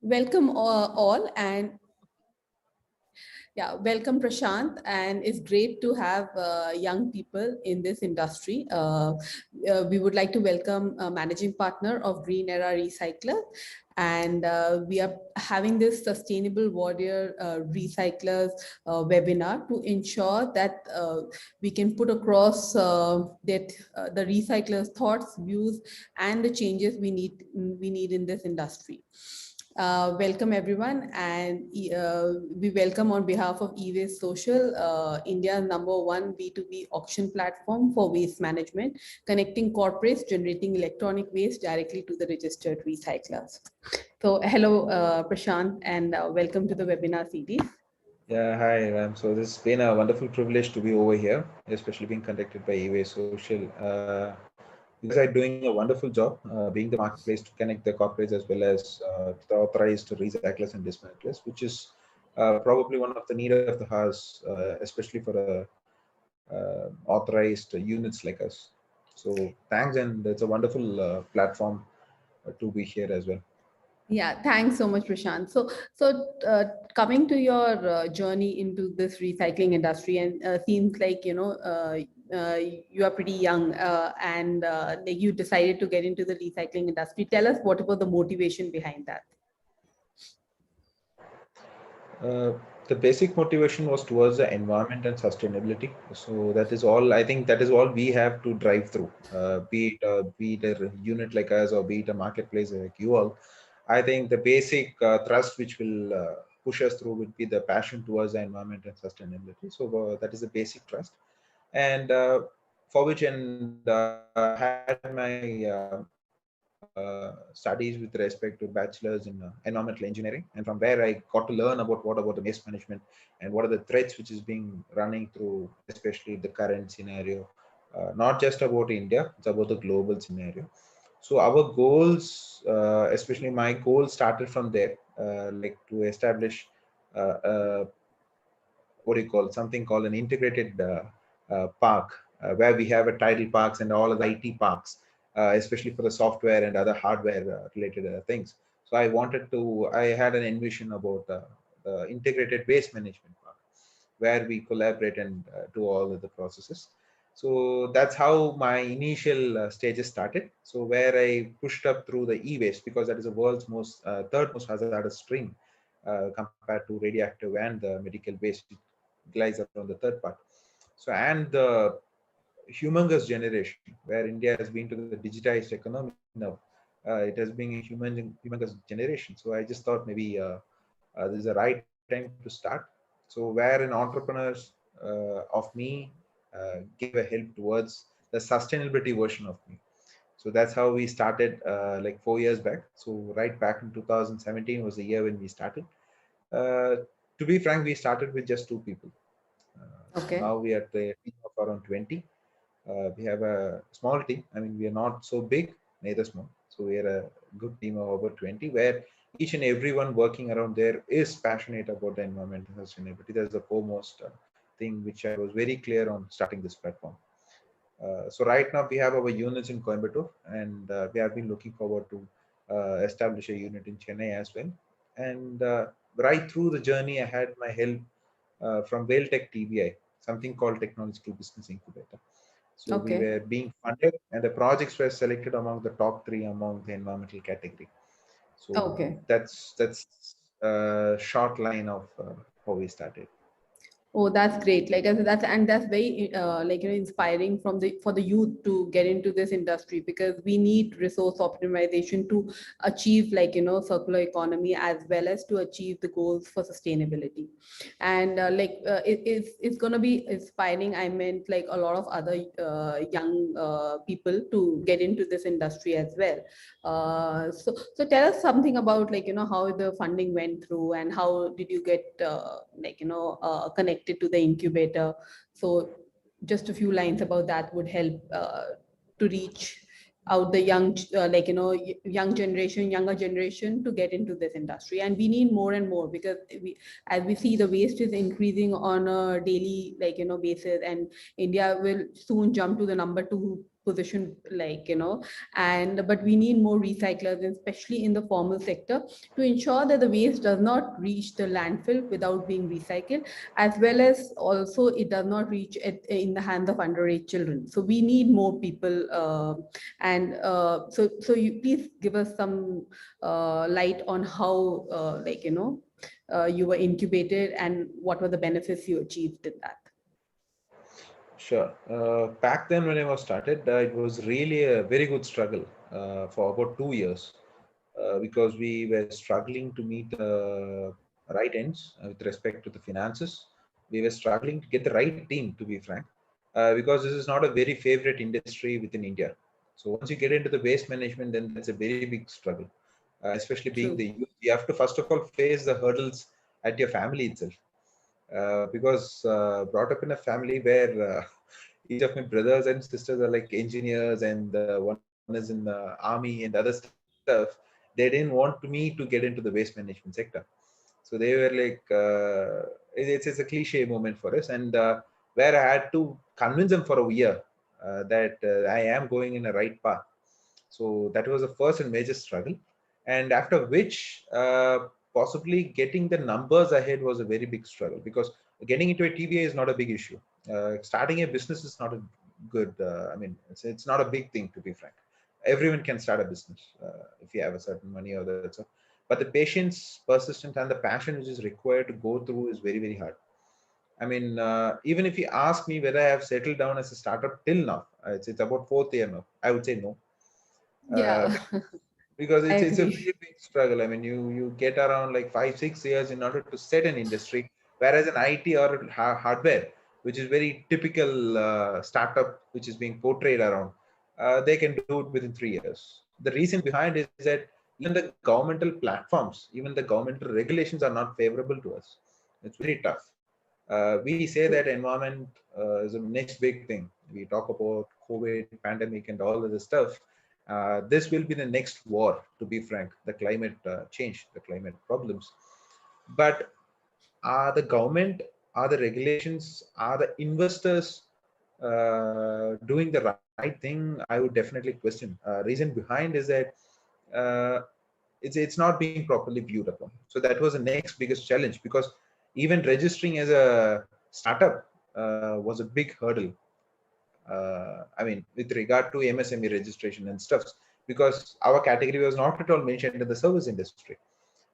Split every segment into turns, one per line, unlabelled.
Welcome all, and yeah, welcome Prashant. And it's great to have young people in this industry. We would like to welcome managing partner of Green Era Recycler, and we are having this Sustainable Warrior Recyclers webinar to ensure that we can put across that the recyclers' thoughts, views, and the changes we need in this industry. Welcome everyone, and we welcome on behalf of eWaste Social, India's #1 B2B auction platform for waste management, connecting corporates generating electronic waste directly to the registered recyclers. So hello, Prashant, and welcome to the webinar series.
Yeah, hi, Ram. So this has been a wonderful privilege to be over here, especially being conducted by eWay Social. You guys are doing a wonderful job, being the marketplace to connect the corporates as well as the authorized recyclers and dismantlers, which is probably one of the need of the house, especially for authorized units like us. So thanks, and it's a wonderful platform to be here as well.
Yeah, thanks so much, Prashant. So coming to your journey into this recycling industry, and seems like you are pretty young, and like you decided to get into the recycling industry. Tell us what was the motivation behind that.
Uh, the basic motivation was towards the environment and sustainability. So that is all. I think that is all we have to drive through. Be it a unit like us or be it a marketplace like you all. I think the basic thrust which will push us through would be the passion towards the environment and sustainability. So that is the basic trust, and for which and I had my studies with respect to bachelor's in environmental engineering, and from where I got to learn about what about the waste management and what are the threats which is being running through, especially the current scenario. Not just about India, it's about the global scenario. So our goals, especially my goals, started from there, like to establish what do you call something called an integrated park, where we have a tidal parks and all of the IT parks, especially for the software and other hardware related things. So I had an envision about the integrated waste management park, where we collaborate and do all of the processes. So that's how my initial stages started. So where I pushed up through the e-waste, because that is the world's most third most hazardous stream compared to radioactive and the medical waste, lies around the third part. So, and the humongous generation where India has been to the digitized economy now, it has been a humongous generation. So I just thought maybe this is the right time to start. So where an entrepreneurs of me gave a help towards the sustainability version of me. So that's how we started like 4 years back. So right back in 2017 was the year when we started. Uh, to be frank, we started with just two people. So
Okay.
now we are the team of around 20. We have a small team. I mean, we are not so big, neither small. So we are a good team of over 20, where each and everyone working around there is passionate about the environment and sustainability. That's the foremost thing which I was very clear on starting this platform. So right now we have our units in Coimbatore, and we have been looking forward to establish a unit in Chennai as well. And right through the journey, I had my help from WhaleTech TBI, something called Technological Business Incubator. So we
Okay.
were being funded, and the projects were selected among the top three among the environmental category. So
Okay.
that's a short line of how we started.
Oh, that's great. Like that's very inspiring from the for the youth to get into this industry, because we need resource optimization to achieve circular economy, as well as to achieve the goals for sustainability. And it's gonna be inspiring. I meant like a lot of other young people to get into this industry as well. So tell us something about how the funding went through, and how did you get connected to the incubator. So just a few lines about that would help to reach out the younger generation to get into this industry. And we need more and more, because as we see, the waste is increasing on a daily basis, and India will soon jump to the #2 position, like, but we need more recyclers, especially in the formal sector, to ensure that the waste does not reach the landfill without being recycled, as well as also it does not reach it in the hands of underage children. So we need more people, so you please give us some light on how, you were incubated and what were the benefits you achieved in that.
Sure. Back then when I was started, it was really a very good struggle for about 2 years because we were struggling to meet the right ends with respect to the finances. We were struggling to get the right team, to be frank, because this is not a very favorite industry within India. So once you get into the waste management, then that's a very big struggle, especially being
True.
the youth. You have to first of all face the hurdles at your family itself, because brought up in a family where each of my brothers and sisters are like engineers, and one is in the army and other stuff. They didn't want me to get into the waste management sector. So they were like, it's a cliche moment for us, and where I had to convince them for a year that I am going in a right path. So that was the first and major struggle. And after which, possibly getting the numbers ahead was a very big struggle, because getting into a TVA is not a big issue. Starting a business is not a good, it's not a big thing, to be frank. Everyone can start a business if you have a certain money or that stuff. But the patience, persistence, and the passion which is required to go through is very, very hard. Even if you ask me whether I have settled down as a startup till now, it's about fourth year now, I would say no. Uh,
Yeah.
because
I
it's a
agree.
very big struggle. I mean, you get around like 5-6 years in order to set an industry, whereas an IT or hardware, which is very typical startup, which is being portrayed around, they can do it within 3 years. The reason behind is that even the governmental platforms, even the governmental regulations are not favorable to us. It's very tough. We say that
True.
environment is the next big thing. We talk about COVID, pandemic, and all of this stuff. This will be the next war, to be frank, the climate change, the climate problems. But are the government, are the regulations, are the investors doing the right thing? I would definitely question. Reason behind is that uh, it's not being properly viewed upon. So that was the next biggest challenge, because even registering as a startup was a big hurdle. With regard to MSME registration and stuff, because our category was not at all mentioned in the service industry.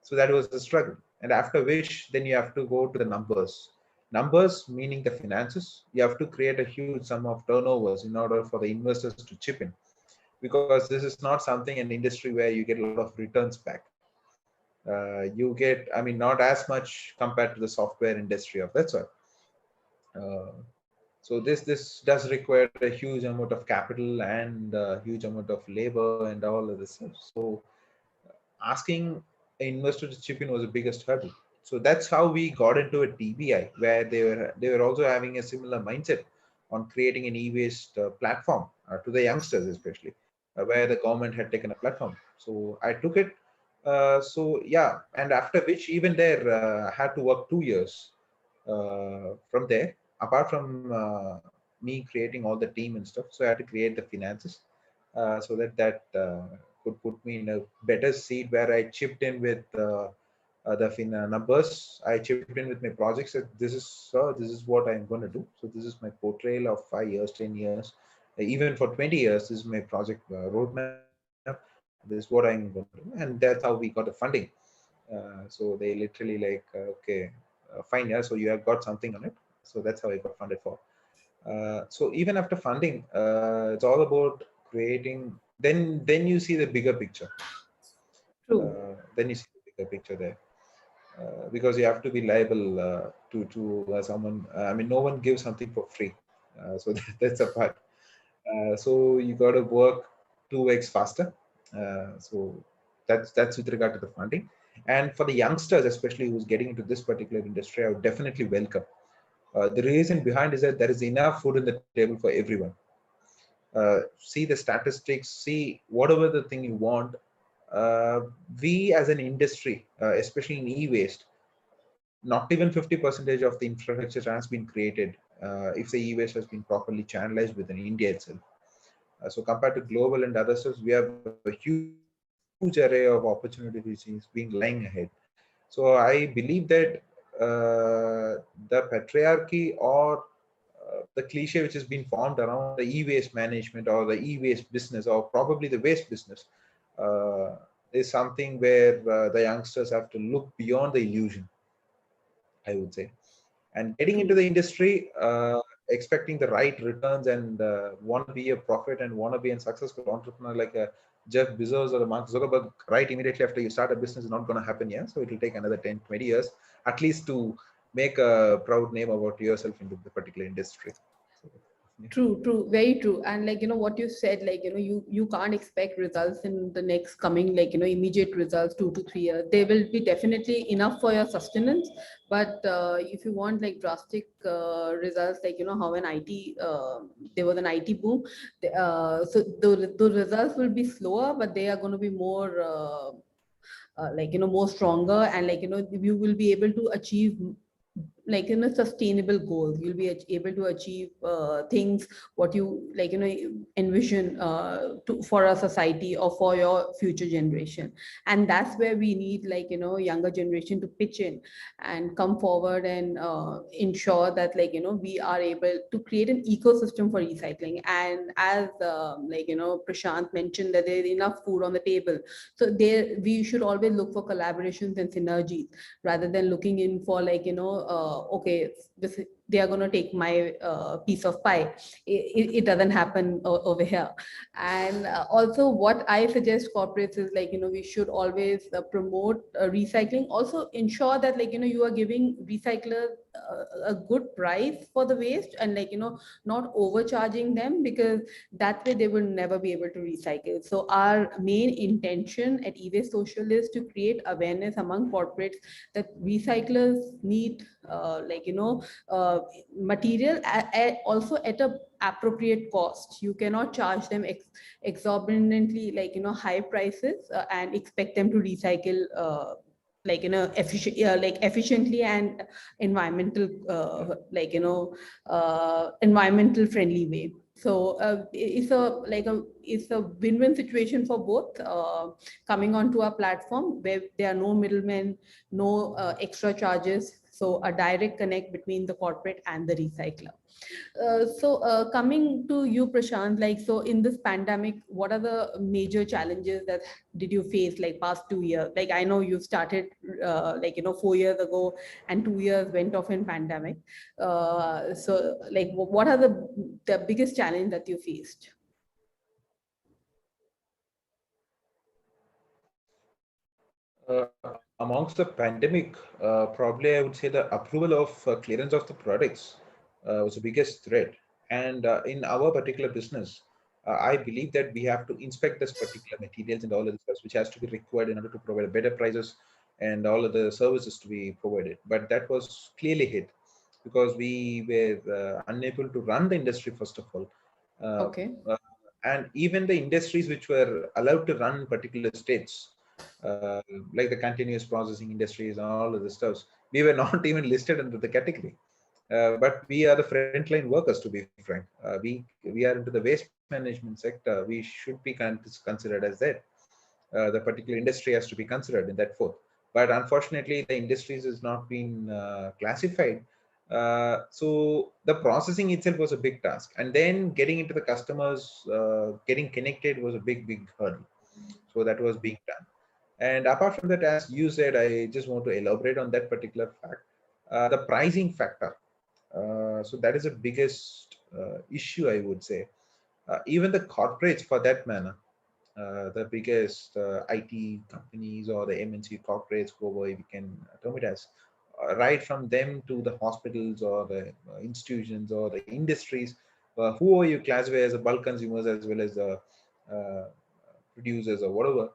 So that was the struggle. And after which, then you have to go to the numbers. Numbers meaning the finances. You have to create a huge sum of turnovers in order for the investors to chip in, because this is not something an industry where you get a lot of returns back. You get, not as much compared to the software industry of that sort. Uh, so this does require a huge amount of capital and a huge amount of labor and all of this stuff. So asking an investor to chip in was the biggest hurdle. So that's how we got into a TBI, where they were also having a similar mindset on creating an e-waste platform to the youngsters, especially where the government had taken a platform. So I took it. So yeah, and after which, even there, I had to work 2 years from there. Apart from me creating all the team and stuff, so I had to create the finances so that could put me in a better seat, where I chipped in with the numbers. I chipped in with my projects. That this is what I'm going to do. So this is my portrayal of 5 years, 10 years, even for 20 years. This is my project roadmap. This is what I'm going to do, and that's how we got the funding. So they literally like, okay, fine, yeah. So you have got something on it. So that's how I got funded for. So even after funding, it's all about creating. Then you see the bigger picture.
True.
Then you see the bigger picture there, because you have to be liable to someone. No one gives something for free, so that's a part. So you got to work 2x faster. So that's with regard to the funding. And for the youngsters, especially who's getting into this particular industry, I would definitely welcome. The reason behind is that there is enough food on the table for everyone. See the statistics, see whatever the thing you want. Uh, we as an industry, especially in e-waste, not even 50% of the infrastructure has been created if the e-waste has been properly channelized within India itself. So compared to global and other stuff, we have a huge array of opportunities which is being lying ahead. So I believe that the patriarchy or the cliche which has been formed around the e-waste management or the e-waste business or probably the waste business uh, is something where the youngsters have to look beyond the illusion, I would say. And getting into
True.
the industry, expecting the right returns and want to be a profit and want to be a successful entrepreneur like a Jeff Bezos or a Mark Zuckerberg right immediately after you start a business is not going to happen. Yeah, so it will take another 10, 20 years at least to make a proud name about yourself into the particular industry. So, yeah.
True, true, very true. And like, what you said, like, you can't expect results in the next coming, like, immediate results, 2 to 3 years. They will be definitely enough for your sustenance. But if you want like drastic results, like, how an IT, there was an IT boom. So the results will be slower, but they are going to be more, like, more stronger. And like, you will be able to achieve like sustainable goals. You'll be able to achieve things what you like envision for a society or for your future generation. And that's where we need like younger generation to pitch in and come forward and ensure that like we are able to create an ecosystem for recycling. And as like Prashant mentioned that there's enough food on the table, so there we should always look for collaborations and synergies rather than looking in for like okay, this they are going to take my piece of pie. It doesn't happen over here. And also what I suggest corporates is like we should always promote recycling, also ensure that like you are giving recyclers a good price for the waste, and like not overcharging them, because that way they will never be able to recycle. So our main intention at eWaste Social is to create awareness among corporates that recyclers need like material also at a appropriate cost. You cannot charge them exorbitantly like high prices and expect them to recycle efficiently and environmental like environmental friendly way. So it's a win-win situation for both coming onto our platform where there are no middlemen, no extra charges. So a direct connect between the corporate and the recycler. So coming to you, Prashant, like, so in this pandemic, what are the major challenges that did you face like past 2 years? Like, I know you started 4 years ago and 2 years went off in pandemic. So like, what are the biggest challenge that you faced?
Amongst the pandemic, probably I would say the approval of clearance of the products was the biggest threat. And in our particular business, I believe that we have to inspect this particular materials and all of this which has to be required in order to provide better prices and all of the services to be provided. But that was clearly hit because we were unable to run the industry first of all. Uh,
Okay.
uh, and even the industries which were allowed to run in particular states, uh, like the continuous processing industries and all of the stuffs, we were not even listed under the category. But we are the frontline workers, to be frank. We are into the waste management sector. We should be considered as that. The particular industry has to be considered in that fourth. But unfortunately, the industries has not been classified. So the processing itself was a big task, and then getting into the customers, getting connected was a big hurdle. So that was being done. And apart from that, as you said, I just want to elaborate on that particular fact, the pricing factor. So that is the biggest issue, I would say. Even the corporates, for that matter, the biggest IT companies or the MNC corporates, whoever we can term it as, right from them to the hospitals or the institutions or the industries, whoever you classify as the bulk consumers as well as the uh, producers or whatever,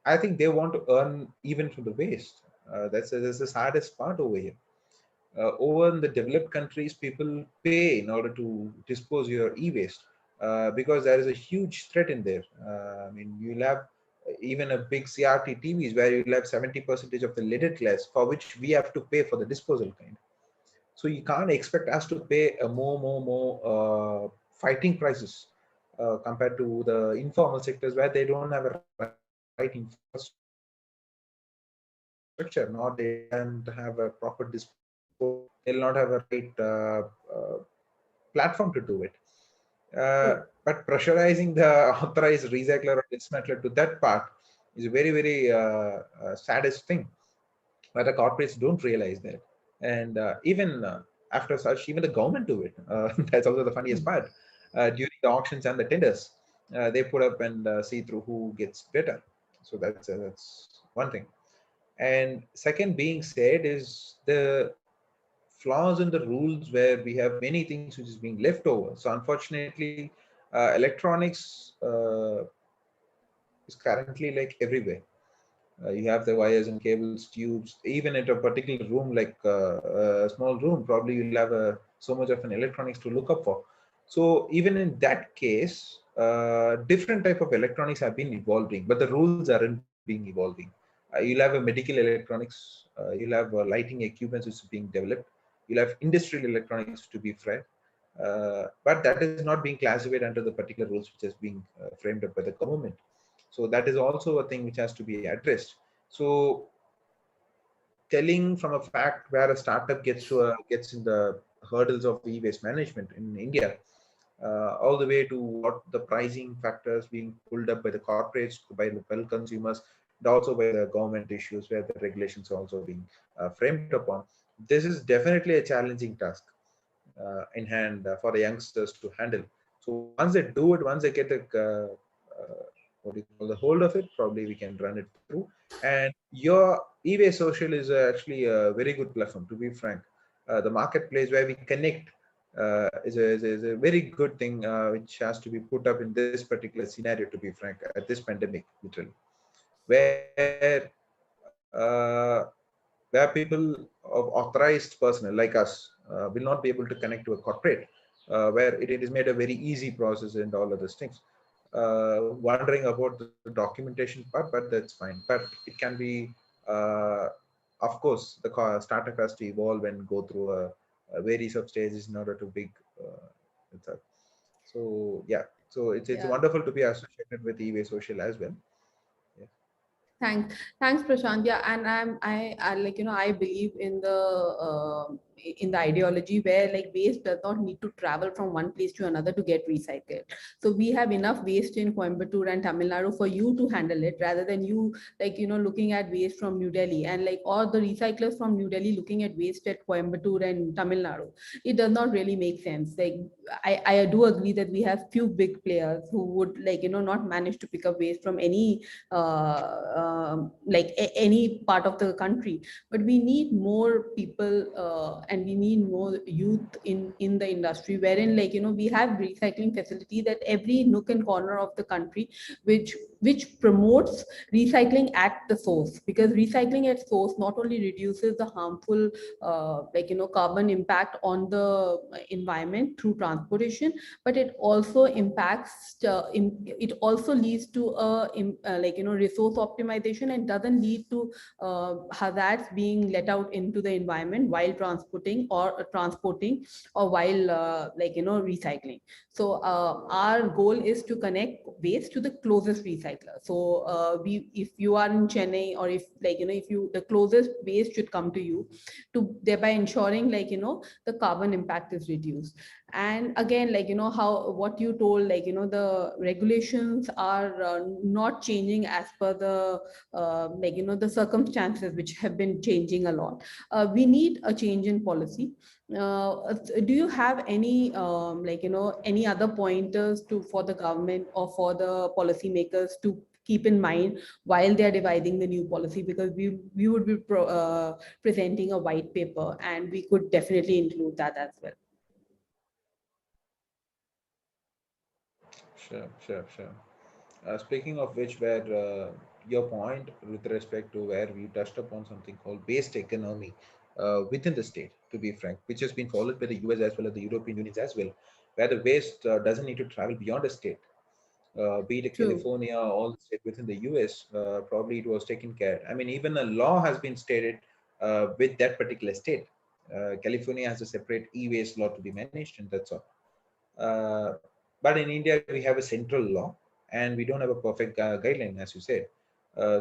I think they want to earn even from the waste. That's the saddest part over here. Over in the developed countries, people pay in order to dispose your e-waste because there is a huge threat in there. I mean, you'll have even a big CRT TVs where you'll have 70% of the leaded glass for which we have to pay for the disposal kind. So you can't expect us to pay a more fighting prices compared to the informal sectors where they don't have a right infrastructure, nor they don't have a proper disposal. They'll not have a right platform to do it.
True.
But pressurizing the authorized recycler or dismantler to that part is a very, very saddest thing. But the corporates don't realize that. And even after such, even the government do it. That's also the funniest part. During the auctions and the tenders, they put up and see through who gets better. So that's one thing. And second being said is the flaws in the rules where we have many things which is being left over. So unfortunately, electronics is currently like everywhere. You have the wires and cables, tubes, even at a particular room, like a small room, probably you'll have so much of an electronics to look up for. So even in that case, different type of electronics have been evolving, but the rules aren't being evolving. You'll have a medical electronics, you'll have lighting equipment which is being developed, you'll have industrial electronics to be framed, but that is not being classified under the particular rules which is being framed up by the government. So that is also a thing which has to be addressed. So telling from a fact where a startup gets in the hurdles of e-waste management in India, all the way to what the pricing factors being pulled up by the corporates, by the well consumers, and also by the government issues where the regulations are also being framed upon. This is definitely a challenging task in hand for the youngsters to handle. So once they do it, once they get the what do you call the hold of it, probably we can run it through. And your eBay Social is actually a very good platform. To be frank, the marketplace where we connect is a very good thing which has to be put up in this particular scenario. To be frank, at this pandemic, literally, where uh, where people of authorized personnel like us will not be able to connect to a corporate, where it is made a very easy process and all of those things. Wondering about the documentation part, but that's fine. But it can be, uh, of course, the startup has to evolve and go through a various of stages in order to big. It's a, so yeah, so it's
Yeah.
wonderful to be associated with eWay Social as well. Yeah.
Thanks, Prashant. Yeah, and I like I believe in the ideology where like waste does not need to travel from one place to another to get recycled. So we have enough waste in Coimbatore and Tamil Nadu for you to handle it, rather than you looking at waste from New Delhi, and like or the recyclers from New Delhi looking at waste at Coimbatore and Tamil Nadu. It does not really make sense. Like I do agree that we have few big players who would not manage to pick up waste from any any part of the country, but we need more people and we need more youth in the industry, wherein we have recycling facilities at every nook and corner of the country, which promotes recycling at the source, because recycling at source not only reduces the harmful carbon impact on the environment through transportation, but it also impacts it also leads to a resource optimization, and doesn't lead to hazards being let out into the environment while transporting or while recycling. So our goal is to connect waste to the closest recycler. So we if you are in Chennai, or if if you the closest waste should come to you, to thereby ensuring the carbon impact is reduced. And again, how what you told, the regulations are not changing as per the the circumstances, which have been changing a lot. We need a change in policy. Do you have any any other pointers to for the government or for the policymakers to keep in mind while they are devising the new policy? Because we would be presenting a white paper, and we could definitely include that as well.
Sure, sure, sure. Speaking of which, where your point with respect to where we touched upon something called waste economy within the state, to be frank, which has been followed by the US as well as the European Union as well, where the waste doesn't need to travel beyond a state, be it
True.
California or all the state within the US. Probably it was taken care. I mean, even a law has been stated with that particular state. California has a separate e-waste law to be managed, and that's all. Uh, But in India, we have a central law, and we don't have a perfect guideline, as you said.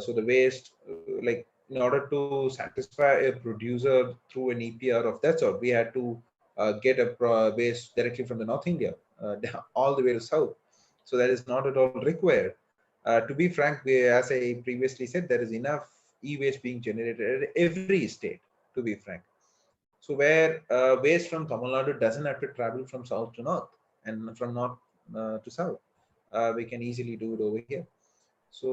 So the waste, like in order to satisfy a producer through an EPR of that sort, we had to get a waste directly from the North India all the way to South. So that is not at all required. To be frank, as I previously said, there is enough e-waste being generated at every state, to be frank. So where waste from Tamil Nadu doesn't have to travel from south to north and from north to south, we can easily do it over here. So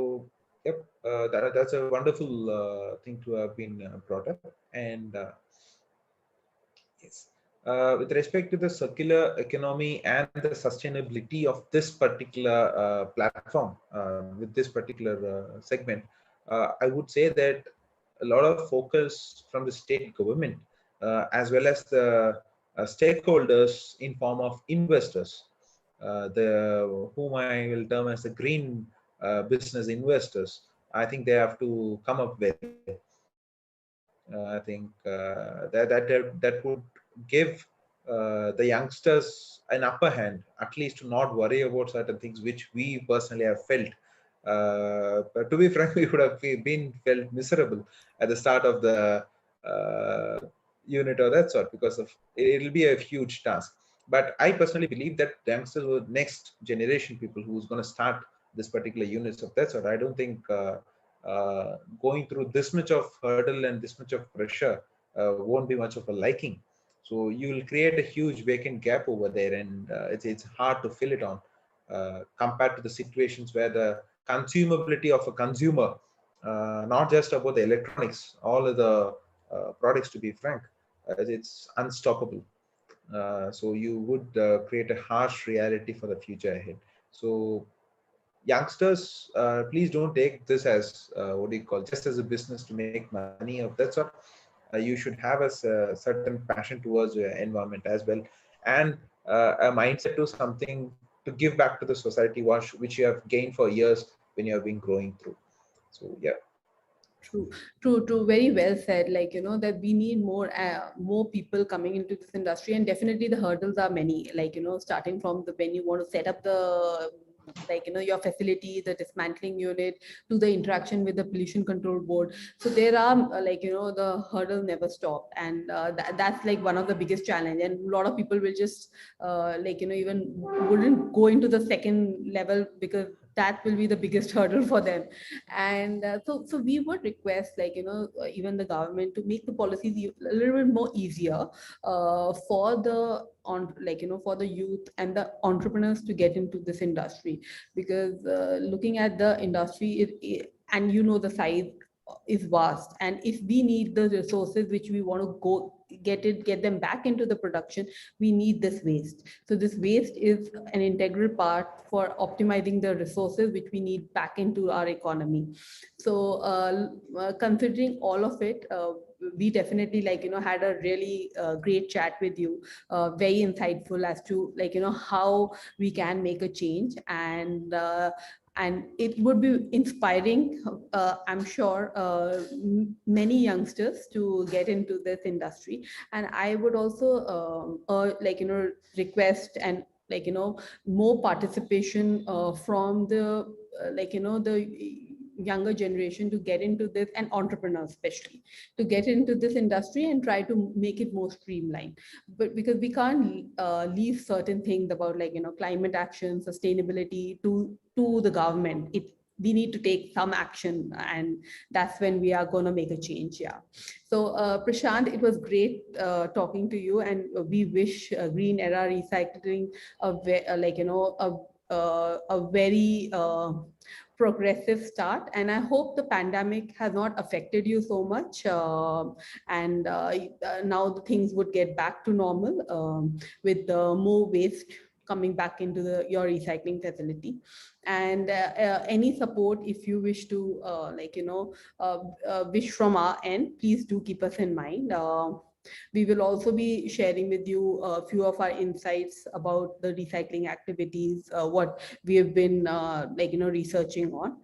yep, that's a wonderful thing to have been brought up. And yes, with respect to the circular economy and the sustainability of this particular platform, with this particular segment, I would say that a lot of focus from the state government, as well as the stakeholders in form of investors, the whom I will term as the green business investors. I think they have to come up with. I think that would give the youngsters an upper hand, at least to not worry about certain things which we personally have felt. But to be frank, we would have been felt miserable at the start of the uh, unit or that sort, because of it'll be a huge task. But I personally believe that the youngsters were next generation people who's going to start this particular units of that sort. I don't think going through this much of hurdle and this much of pressure won't be much of a liking. So you will create a huge vacant gap over there, and it's hard to fill it on, compared to the situations where the consumability of a consumer, not just about the electronics, all of the products, to be frank, it's unstoppable. So you would create a harsh reality for the future ahead. So youngsters, please don't take this as what do you call, just as a business to make money of that sort. You should have a certain passion towards the environment as well, and a mindset to something to give back to the society, which you have gained for years when you have been growing through. So yeah.
True, true, true. Very well said. Like, that we need more people coming into this industry, and definitely the hurdles are many. Like, starting from the when you want to set up the like your facility, the dismantling unit, to the interaction with the pollution control board. So there are the hurdle never stop, and that's like one of the biggest challenge. And a lot of people will just even wouldn't go into the second level, because that will be the biggest hurdle for them. And so we would request even the government to make the policies a little bit more easier for the on for the youth and the entrepreneurs to get into this industry. Because looking at the industry, and the size is vast, and if we need the resources which we want to go get them back into the production, we need this waste. So this waste is an integral part for optimizing the resources which we need back into our economy. So considering all of it, we definitely had a really great chat with you, very insightful as to how we can make a change. And it would be inspiring, I'm sure, many youngsters to get into this industry. And I would also request and more participation from the the younger generation to get into this, and entrepreneurs especially, to get into this industry and try to make it more streamlined. But because we can't leave certain things about climate action, sustainability to the government, we need to take some action, and that's when we are going to make a change. Yeah. So Prashant, it was great talking to you, and we wish Green Era Recycling a very progressive start. And I hope the pandemic has not affected you so much, and now the things would get back to normal, with more waste coming back into your recycling facility. And any support, if you wish to wish from our end, please do keep us in mind. We will also be sharing with you a few of our insights about the recycling activities, what we have been researching on.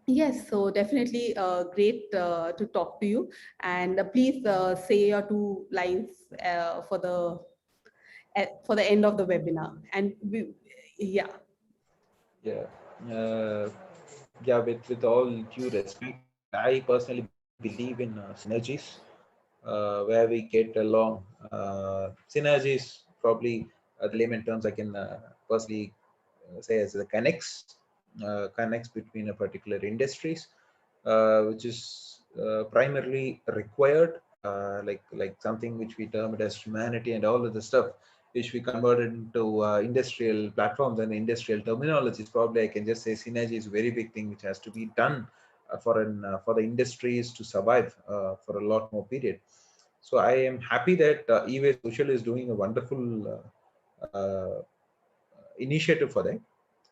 Yes, so definitely great to talk to you. And please say your two lines for the for the end of the webinar. And yeah.
Yeah, with all due respect, I personally believe in synergies where we get along. Synergies, probably the layman terms I can personally say as the connects between a particular industries, which is primarily required, like something which we term it as humanity and all of the stuff, which we converted into industrial platforms and industrial terminologies. Probably I can just say synergy is a very big thing which has to be done for the industries to survive for a lot more period. So I am happy that eWaste Social is doing a wonderful initiative for that.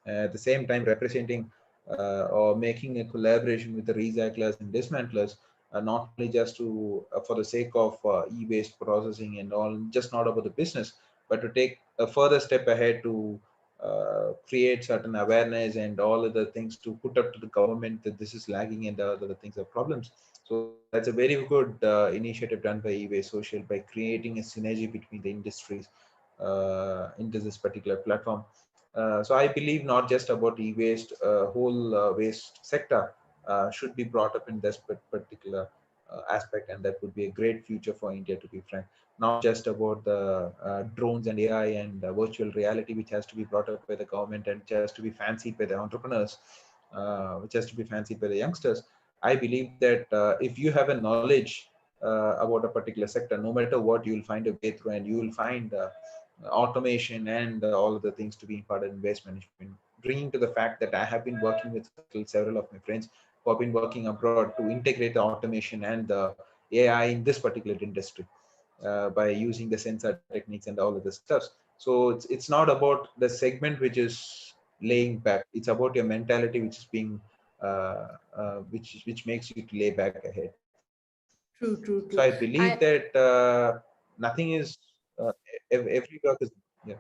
At the same time, representing or making a collaboration with the recyclers and dismantlers, not only just to for the sake of e-waste processing and all, just not about the business, but to take a further step ahead to create certain awareness and all other things to put up to the government that this is lagging and the other things are problems. So that's a very good initiative done by eWaste Social by creating a synergy between the industries into this particular platform. So I believe not just about e-waste, whole waste sector should be brought up in this particular aspect, and that would be a great future for India, to be frank. Not just about the drones and AI and virtual reality, which has to be brought up by the government and just to be fancied by the entrepreneurs, which has to be fancied by the youngsters. I believe that if you have a knowledge about a particular sector, no matter what, you will find a way through, and you will find automation and all of the things to be imparted in waste management. Bringing to the fact that I have been working with several of my friends who have been working abroad to integrate the automation and the AI in this particular industry by using the sensor techniques and all of the stuff. So it's not about the segment which is laying back. It's about your mentality which is being which makes you to lay back ahead.
True,
So
true,
I
true.
believe that nothing is every work is yeah.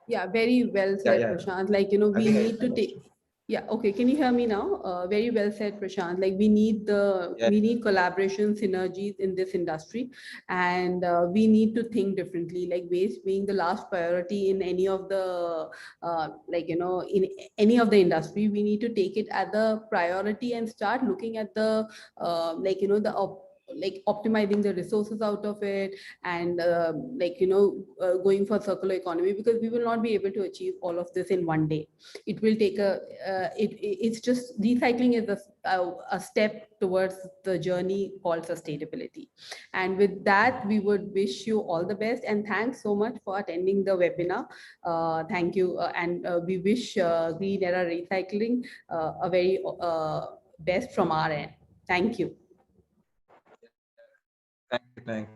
Yeah, very well said,
Yeah.
Prashant. Like,
I
we
think
need
I
to
lost
take,
you.
yeah, okay. Can you hear me now? Very well said, Prashant. Like,
Yeah.
we need collaboration synergies in this industry, and we need to think differently, like waste being the last priority in any of the, in any of the industry, we need to take it as the priority and start looking at the, like optimizing the resources out of it, and going for circular economy, because we will not be able to achieve all of this in one day. It will take it's just recycling is a step towards the journey called sustainability. And with that, we would wish you all the best, and thanks so much for attending the webinar. Thank you, and we wish Green Era Recycling a very best from our end. Thank you.
Thank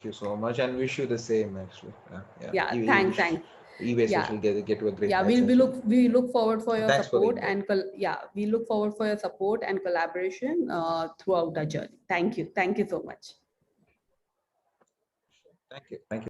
you so much, and wish you the same actually.
Yeah,
You wish
thanks.
eWaste Social
Yeah.
get to a great
Yeah,
heights as well.
we look forward for
So
your
thanks for the
support,
invite.
and we look forward for your support and collaboration throughout our journey. Thank you so much.
Thank you.